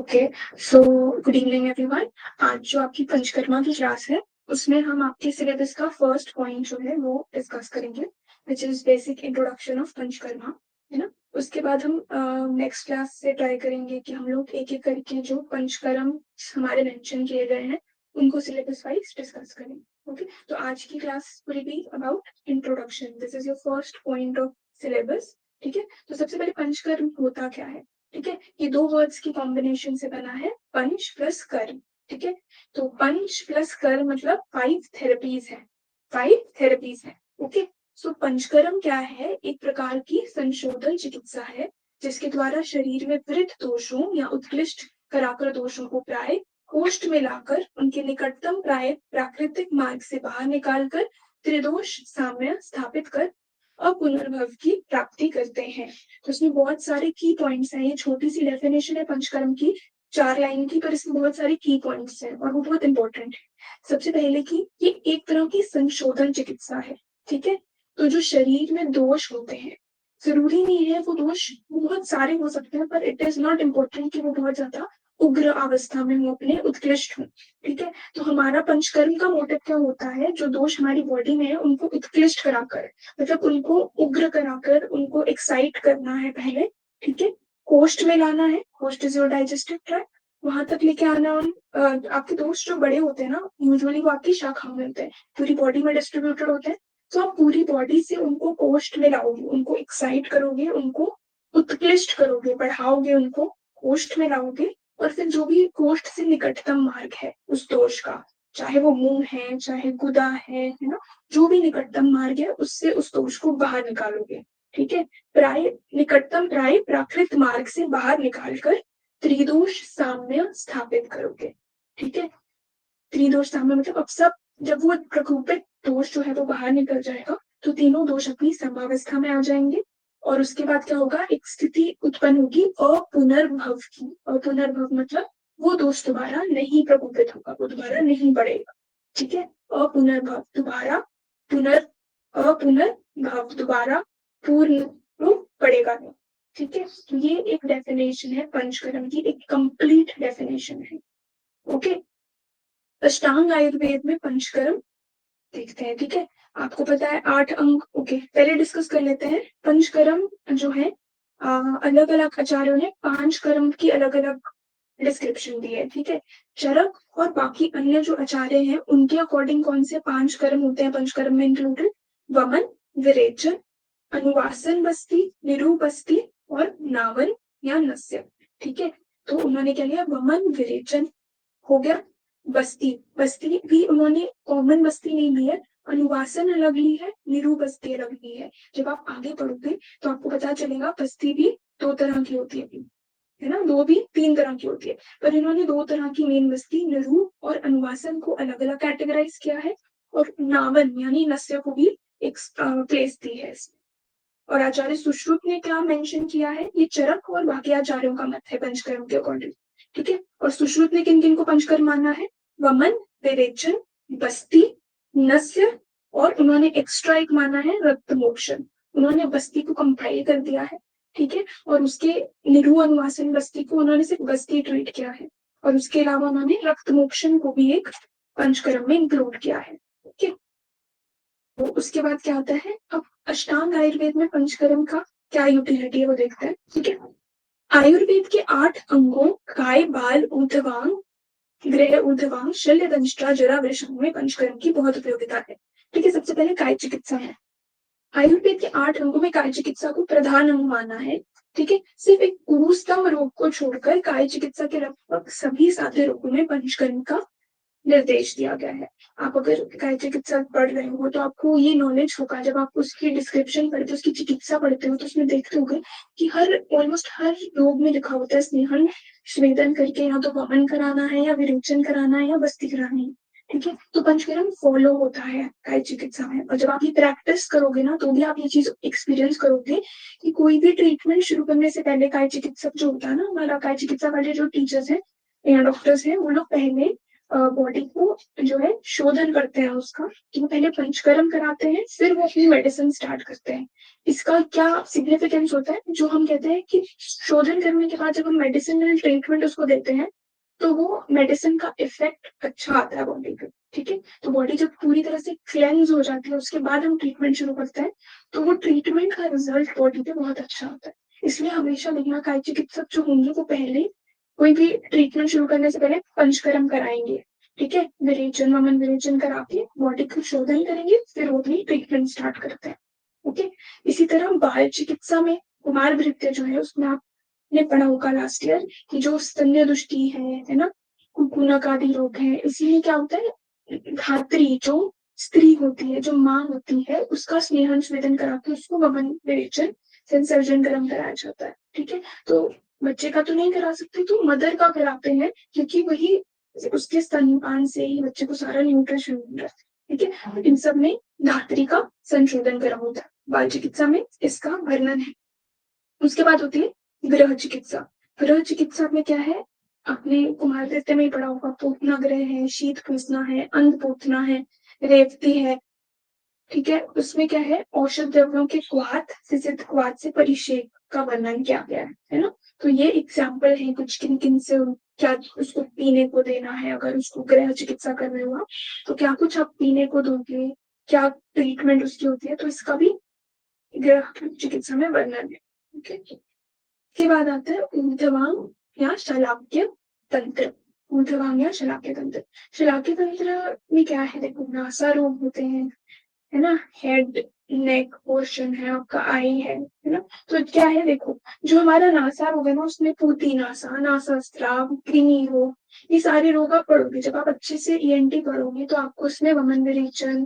Okay, so good evening everyone. आज जो आपकी पंचकर्मा की क्लास है उसमें हम आपके सिलेबस का फर्स्ट पॉइंट जो है वो डिस्कस करेंगे, which is basic introduction of panchakarma, है ना। उसके बाद हम नेक्स्ट क्लास से ट्राई करेंगे कि हम लोग एक एक करके जो पंचकर्म हमारे मेंशन किए गए हैं उनको सिलेबस वाइज डिस्कस करेंगे। ओके, तो आज की class will be about introduction. This is your first point of syllabus. ठीक है, तो सबसे पहले पंचकर्म होता क्या है। ठीक है, ये दो वर्ड्स की कॉम्बिनेशन से बना है पंच प्लस कर्म। ठीक है, तो पंच प्लस कर्म मतलब 5 थेरेपीज है। 5 थेरेपीज है। ओके, सो पंचकर्म क्या है, एक प्रकार की संशोधन चिकित्सा है जिसके द्वारा शरीर में वृद्ध दोषों या उत्कृष्ट कराकर दोषों को प्राय कोष्ठ में लाकर उनके निकटतम प्राय प्राकृतिक मार्ग से बाहर निकालकर त्रिदोष साम्य स्थापित कर अपुनर्भव की प्राप्ति करते हैं। तो इसमें बहुत सारे की पॉइंट्स हैं। ये छोटी सी डेफिनेशन है पंचकर्म की, 4 लाइन की, पर इसमें बहुत सारे की पॉइंट्स हैं और वो बहुत इंपॉर्टेंट है। सबसे पहले की ये एक तरह की संशोधन चिकित्सा है। ठीक है, तो जो शरीर में दोष होते हैं, जरूरी नहीं है वो दोष बहुत सारे हो सकते हैं, पर इट इज नॉट इम्पोर्टेंट कि वो बहुत ज्यादा उग्र अवस्था में हो, अपने उत्कृष्ट हो। ठीक है, तो हमारा पंचकर्म का मोटिव क्या होता है, जो दोष हमारी बॉडी में है उनको उत्कृष्ट कराकर, मतलब उनको उग्र कराकर उनको एक्साइट करना है पहले। ठीक है, कोष्ठ में लाना है, कोष्ठ इज योर डाइजेस्टिव ट्रैक्ट, वहां तक लेके आना। आपके दोस्त जो बड़े होते हैं ना, यूजुअली वो आपकी शाखा में होते हैं, पूरी बॉडी में डिस्ट्रीब्यूटेड होते हैं। तो आप पूरी बॉडी से उनको कोष्ठ में लाओगे, उनको एक्साइट करोगे, उनको उत्कृष्ट करोगे, बढ़ाओगे, उनको कोष्ठ में लाओगे। और फिर जो भी कोष्ठ से निकटतम मार्ग है उस दोष का, चाहे वो मुंह है चाहे गुदा है ना, जो भी निकटतम मार्ग है उससे उस दोष को बाहर निकालोगे। ठीक है, प्राय निकटतम प्राय प्राकृत मार्ग से बाहर निकालकर त्रिदोष साम्य स्थापित करोगे। ठीक है, त्रिदोष साम्य मतलब अब सब, जब वो प्रकोपित दोष जो है वो बाहर निकल जाएगा तो तीनों दोष अपनी समावस्था में आ जाएंगे। और उसके बाद क्या होगा, एक स्थिति उत्पन्न होगी अपुनर्भव की। अपुनर्भव मतलब वो दोष दोबारा नहीं प्रकोपित होगा, वो दोबारा नहीं बढ़ेगा। ठीक है, अपुनर्भव दोबारा, अपुनर्भव दोबारा पूर्ण रूप बढ़ेगा नहीं। ठीक है, तो ये एक डेफिनेशन है पंचकर्म की, एक कंप्लीट डेफिनेशन है। ओके, अष्टांग आयुर्वेद में पंचकर्म देखते हैं। ठीक है, आपको पता है 8 अंग। ओके, पहले डिस्कस कर लेते हैं पंचकर्म जो है। अलग अलग आचार्यों ने 5 कर्म की अलग अलग डिस्क्रिप्शन दी है। ठीक है, चरक और बाकी अन्य जो आचार्य हैं उनके अकॉर्डिंग कौन से 5 कर्म होते हैं पंचकर्म में इंक्लूडेड, वमन, विरेचन, अनुवासन बस्ती, निरूबस्ती और नावन या नस्य। ठीक है, तो उन्होंने क्या लिया, वमन विरेचन हो गया, बस्ती, बस्ती भी उन्होंने कॉमन बस्ती नहीं ली है, अनुवासन अलग ली है, निरूबस्ती अलग ली है। जब आप आगे पढ़ोगे तो आपको पता चलेगा बस्ती भी 2 तरह की होती है ना, 2 भी 3 तरह की होती है, पर इन्होंने 2 तरह की मेन बस्ती निरूप और अनुवासन को अलग अलग कैटेगराइज किया है, और नावन यानी नस्य को भी एक प्लेस दी है इसमें। और आचार्य सुश्रुत ने क्या मेंशन किया है, ये चरक और बाकी आचार्यों का मत है पंचकर्म के अकॉर्डिंग। ठीक है, और सुश्रुत ने किन किन को पंचकर्म माना है, वमन, विरेचन, बस्ती, नस्य, और उन्होंने एक्स्ट्रा एक माना है रक्त मोक्षण। उन्होंने बस्ती को कंपाइल कर दिया है। ठीक है, और उसके निरु अनुवासन बस्ती को उन्होंने सिर्फ बस्ती ट्रीट किया है, और उसके अलावा उन्होंने रक्त मोक्षण को भी एक पंचकर्म में इंक्लूड किया है। ठीक है, तो उसके बाद क्या आता है, अब अष्टांग आयुर्वेद में पंचकर्म का क्या यूटिलिटी है वो देखते हैं। ठीक है, आयुर्वेद के 8 अंगों काय बाल ऊर्ध्वांग गृह ऊर्ध्वांग शल्य दंष्ट्रा जरा वृषण में पंचकर्म की बहुत उपयोगिता है। ठीक है, सबसे पहले काय चिकित्सा है। आयुर्वेद के 8 अंगों में काय चिकित्सा को प्रधान अंग माना है। ठीक है, सिर्फ एक कुरुस्तम रोग को छोड़कर काय चिकित्सा के लगभग सभी साध्य रोगों में पंचकर्म का निर्देश दिया गया है। आप अगर काय चिकित्सा पढ़ रहे हो तो आपको ये नॉलेज होगा, जब आप उसकी डिस्क्रिप्शन पढ़ते हो, उसकी चिकित्सा पढ़ते हो, तो उसमें देखते होगे कि हर ऑलमोस्ट हर रोग में लिखा होता है स्नेहन स्वेदन करके, या तो वमन कराना है या विरेचन कराना है या बस्ती करानी है। ठीक है, तो पंचकर्म फॉलो होता है काय चिकित्सा में, और जब आप ये प्रैक्टिस करोगे ना तो भी आप ये चीज एक्सपीरियंस करोगे कि कोई भी ट्रीटमेंट शुरू करने से पहले काय चिकित्सक जो होता है ना, हमारा काय चिकित्सा वाले जो टीचर्स हैं या डॉक्टर्स हैं, वो लोग पहले बॉडी को जो है शोधन करते हैं उसका, कि वो पहले पंचकर्म कराते हैं, फिर वो अपनी मेडिसिन स्टार्ट करते हैं। इसका क्या सिग्निफिकेंस होता है, जो हम कहते हैं कि शोधन करने के बाद जब हम मेडिसिनल ट्रीटमेंट उसको देते हैं, तो वो मेडिसिन का इफेक्ट अच्छा आता है बॉडी पे। ठीक है, तो बॉडी जब पूरी तरह से क्लेंज हो जाती है, उसके बाद हम ट्रीटमेंट शुरू करते हैं, तो वो ट्रीटमेंट का रिजल्ट बॉडी पे बहुत अच्छा आता है। इसलिए हमेशा देखना, काय चिकित्सक जो होंगे वो पहले कोई भी ट्रीटमेंट शुरू करने से पहले पंचकर्म कराएंगे। ठीक है, विरेचन वमन विरेचन करा के बॉडी को शोधन करेंगे, फिर वो अपनी ट्रीटमेंट स्टार्ट करते हैं। ओके, इसी तरह बाल चिकित्सा में कुमार भृत्य जो है, उसमें आपने पढ़ा होगा लास्ट ईयर कि जो स्तन्य दुष्टि है ना, कुकुनक आदि रोग है, इसीलिए क्या होता है, धात्री जो स्त्री होती है, जो माँ होती है, उसका स्नेहन स्वेदन करा के उसको वमन विरेचन संसर्जन कर्म कराया जाता है। ठीक है, तो बच्चे का तो नहीं करा सकते, तो मदर का कराते हैं, क्योंकि वही उसके स्तनपान से ही बच्चे को सारा न्यूट्रिशन मिल रहा है। ठीक है, इन सब में धात्री का संशोधन करा होता है, बाल चिकित्सा में इसका वर्णन है। उसके बाद होती है गृह चिकित्सा। गृह चिकित्सा में क्या है, आपने कुमार नृत्य में ही पढ़ा होगा, पोतना ग्रह है, शीत पूसना है, अंध पोतना है, रेवती है। ठीक है, उसमें क्या है, औषध द्रव्यों के क्वाथ से सिद्ध क्वाथ से परिषेक का वर्णन किया गया है ना। तो ये एग्जाम्पल है कुछ, किन किन से क्या उसको पीने को देना है, अगर उसको गृह चिकित्सा कर रहे हो आप, तो क्या कुछ आप पीने को दोगे, क्या ट्रीटमेंट उसकी होती है, तो इसका भी गृह चिकित्सा में वर्णन है। ओके, के बाद आता है ऊर्ध्वांग या शलाक्य तंत्र। ऊर्ध्वांग या शलाक्य तंत्र। शलाक्य तंत्र में क्या है, देखो नासा रोग होते हैं, है ना, हेड नेक पोर्शन है आपका, आई है ना। तो क्या है, देखो जो हमारा नासा रोग है ना, उसमें पूती नासा, नासा स्राव, कृमि रोग, ये सारे रोग आप पढ़ोगे। जब आप अच्छे से ईएनटी पढ़ोगे तो आपको उसमें वमन विरेचन